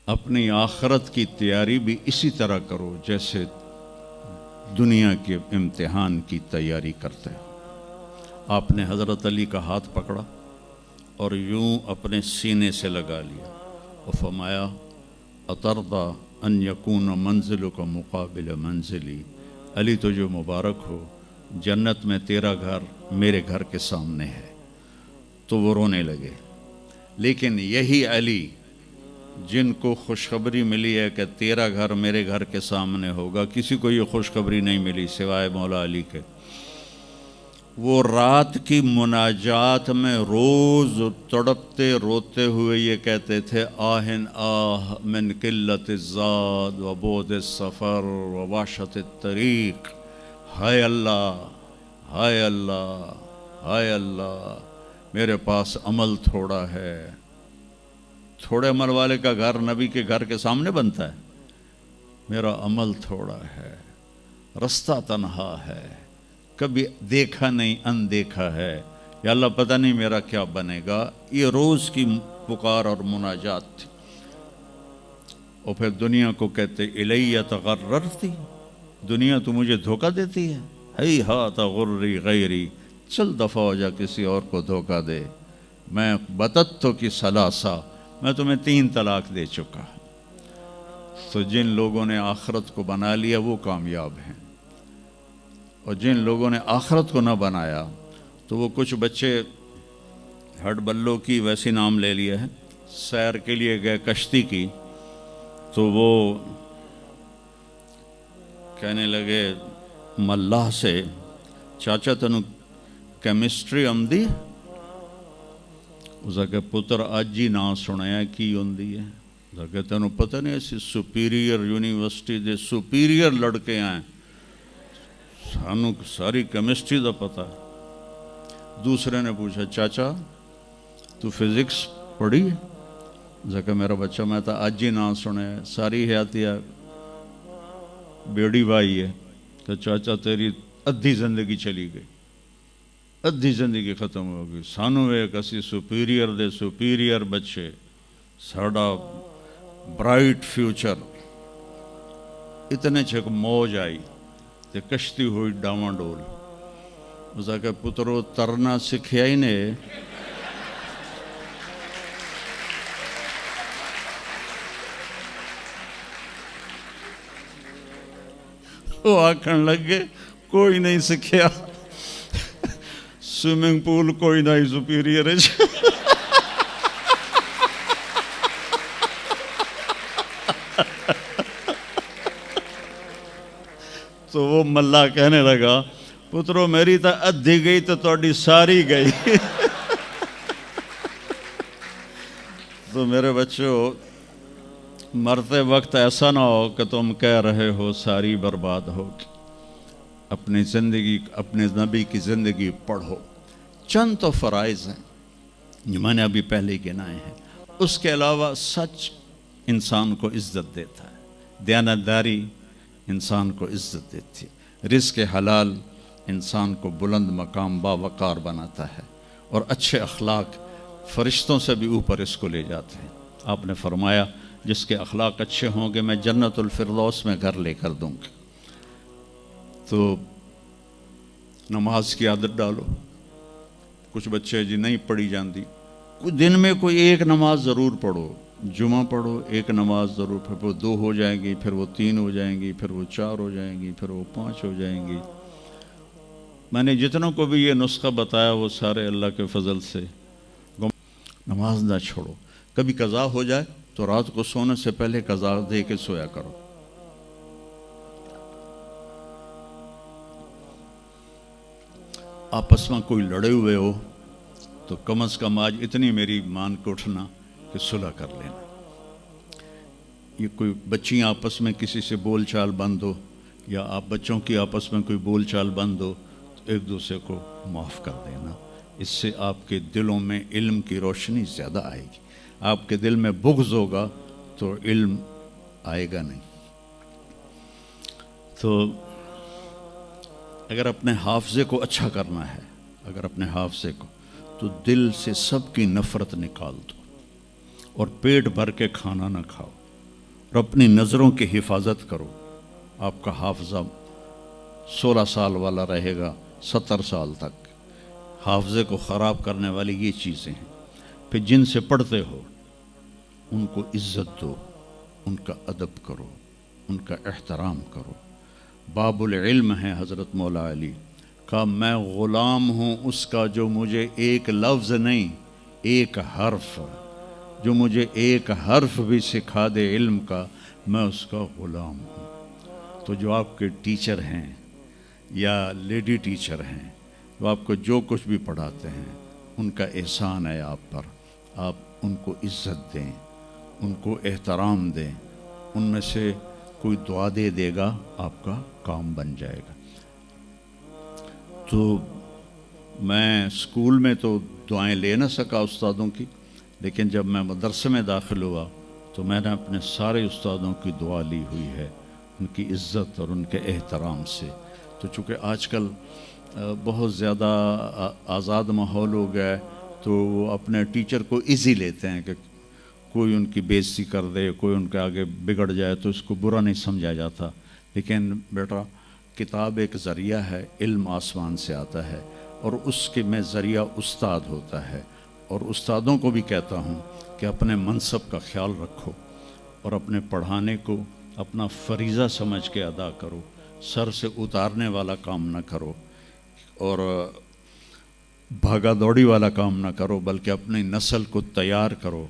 اپنی آخرت کی تیاری بھی اسی طرح کرو جیسے دنیا کے امتحان کی تیاری کرتے ہو۔ آپ نے حضرت علی کا ہاتھ پکڑا اور یوں اپنے سینے سے لگا لیا اور فرمایا اترضی ان یکون منزلک مقابل منزلی، علی تو جو مبارک ہو، جنت میں تیرا گھر میرے گھر کے سامنے ہے۔ تو وہ رونے لگے۔ لیکن یہی علی جن کو خوشخبری ملی ہے کہ تیرا گھر میرے گھر کے سامنے ہوگا، کسی کو یہ خوشخبری نہیں ملی سوائے مولا علی کے، وہ رات کی مناجات میں روز تڑپتے روتے ہوئے یہ کہتے تھے آہن آہ من قلت الزاد و بعد السفر و وحشت الطریق، ہائے اللہ، ہائے اللہ، ہائے اللہ، میرے پاس عمل تھوڑا ہے۔ تھوڑے عمل والے کا گھر نبی کے گھر کے سامنے بنتا ہے؟ میرا عمل تھوڑا ہے، رستہ تنہا ہے، کبھی دیکھا نہیں اندیکھا ہے، یا اللہ پتہ نہیں میرا کیا بنے گا۔ یہ روز کی پکار اور مناجات تھی۔ اور پھر دنیا کو کہتے الیہ تغررتی، دنیا تو مجھے دھوکہ دیتی ہے، ہی ہاتھ غری غیری، چل دفعہ ہو جا کسی اور کو دھوکہ دے، میں بتتو کی ثلاثہ، میں تمہیں 3 طلاق دے چکا۔ تو جن لوگوں نے آخرت کو بنا لیا وہ کامیاب ہیں، اور جن لوگوں نے آخرت کو نہ بنایا تو وہ کچھ بچے ہڈ بلوں کی ویسی نام لے لیا ہے، سیر کے لیے گئے کشتی کی، تو وہ کہنے لگے ملاح سے چاچا تنو کیمسٹری آمدی؟ اس کہ پتر اج ہی نہ سنیا کی ہوندی ہے؟ اس کہ تینوں پتہ نہیں ایسی سپیریئر یونیورسٹی دے سپیریئر لڑکے ہیں، سانو ساری کیمسٹری دا پتہ ہے۔ دوسرے نے پوچھا چاچا تو فزکس پڑھی ہے؟ اس کہ میرا بچہ میں تو اج ہی نہ سنیا، ساری حیاتیہ بیڑی بائی ہے۔ تو چاچا تیری ادھی زندگی چلی گئی، ادھی زندگی ختم ہو گئی، سانو ایک اسی سپیریئر دے سپیریئر بچے، ساڑا برائٹ فیوچر۔ اتنے چھک موج آئی تے کشتی ہوئی ڈاواں ڈول۔ اس کہ پترو ترنا سکھیا ہی نے، وہ آکھن لگے کوئی نہیں سکھیا، سوئمنگ پول کوئی نہیں سپیریئر ہے۔ تو وہ ملا کہنے لگا پترو میری تو ادھی گئی تو تہاڈی ساری گئی۔ تو میرے بچوں مرتے وقت ایسا نہ ہو کہ تم کہہ رہے ہو ساری برباد ہوگی۔ اپنی زندگی، اپنے نبی کی زندگی پڑھو۔ چند تو فرائض ہیں جو میں نے ابھی پہلے گنائے ہیں، اس کے علاوہ سچ انسان کو عزت دیتا ہے، دیانتداری انسان کو عزت دیتی ہے، رزق حلال انسان کو بلند مقام باوقار بناتا ہے، اور اچھے اخلاق فرشتوں سے بھی اوپر اس کو لے جاتے ہیں۔ آپ نے فرمایا جس کے اخلاق اچھے ہوں گے میں جنت الفردوس میں گھر لے کر دوں گا۔ تو نماز کی عادت ڈالو۔ کچھ بچے جی نہیں پڑھی جاندی، دن میں کوئی ایک نماز ضرور پڑھو، جمعہ پڑھو، ایک نماز ضرور، پھر وہ 2 ہو جائیں گی، پھر وہ 3 ہو جائیں گی، پھر وہ 4 ہو جائیں گی، پھر وہ 5 ہو جائیں گی۔ میں نے جتنوں کو بھی یہ نسخہ بتایا وہ سارے اللہ کے فضل سے نماز نہ چھوڑو۔ کبھی قضا ہو جائے تو رات کو سونے سے پہلے قضا دے کے سویا کرو۔ آپس میں کوئی لڑے ہوئے ہو تو کم از کم آج اتنی میری مان کے اٹھنا کہ صلح کر لینا۔ یہ کوئی بچیاں آپس میں کسی سے بول چال بند ہو، یا آپ بچوں کی آپس میں کوئی بول چال بند ہو تو ایک دوسرے کو معاف کر دینا۔ اس سے آپ کے دلوں میں علم کی روشنی زیادہ آئے گی۔ آپ کے دل میں بغض ہوگا تو علم آئے گا نہیں۔ تو اگر اپنے حافظے کو اچھا کرنا ہے، اگر اپنے حافظے کو، تو دل سے سب کی نفرت نکال دو، اور پیٹ بھر کے کھانا نہ کھاؤ۔ اور اپنی نظروں کی حفاظت کرو. آپ کا حافظہ 16 سال والا رہے گا 70 سال تک. حافظے کو خراب کرنے والی یہ چیزیں ہیں. پھر جن سے پڑھتے ہو ان کو عزت دو، ان کا ادب کرو، ان کا احترام کرو. باب العلم ہے حضرت مولا علی کا، میں غلام ہوں اس کا جو مجھے ایک لفظ نہیں ایک حرف، جو مجھے ایک حرف بھی سکھا دے علم کا، میں اس کا غلام ہوں. تو جو آپ کے ٹیچر ہیں یا لیڈی ٹیچر ہیں، وہ آپ کو جو کچھ بھی پڑھاتے ہیں، ان کا احسان ہے آپ پر. آپ ان کو عزت دیں، ان کو احترام دیں. ان میں سے کوئی دعا دے دے گا آپ کا کام بن جائے گا. تو میں اسکول میں تو دعائیں لے نہ سکا استادوں کی، لیکن جب میں مدرسے میں داخل ہوا تو میں نے اپنے سارے استادوں کی دعا لی ہوئی ہے، ان کی عزت اور ان کے احترام سے. تو چونکہ آج کل بہت زیادہ آزاد ماحول ہو گیا ہے، تو وہ اپنے ٹیچر کو ایزی لیتے ہیں کہ کوئی ان کی بے عزتی کر دے، کوئی ان کے آگے بگڑ جائے تو اس کو برا نہیں سمجھا جاتا. لیکن بیٹا کتاب ایک ذریعہ ہے، علم آسمان سے آتا ہے، اور اس کے میں ذریعہ استاد ہوتا ہے. اور استادوں کو بھی کہتا ہوں کہ اپنے منصب کا خیال رکھو اور اپنے پڑھانے کو اپنا فریضہ سمجھ کے ادا کرو. سر سے اتارنے والا کام نہ کرو اور بھاگا دوڑی والا کام نہ کرو، بلکہ اپنی نسل کو تیار کرو.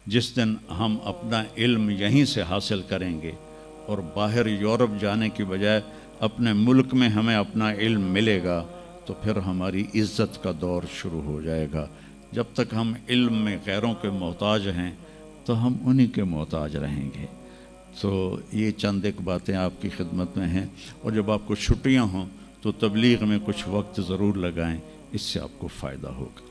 جس دن ہم اپنا علم یہیں سے حاصل کریں گے اور باہر یورپ جانے کی بجائے اپنے ملک میں ہمیں اپنا علم ملے گا، تو پھر ہماری عزت کا دور شروع ہو جائے گا. جب تک ہم علم میں غیروں کے محتاج ہیں تو ہم انہی کے محتاج رہیں گے. تو یہ چند ایک باتیں آپ کی خدمت میں ہیں. اور جب آپ کو چھٹیاں ہوں تو تبلیغ میں کچھ وقت ضرور لگائیں، اس سے آپ کو فائدہ ہوگا.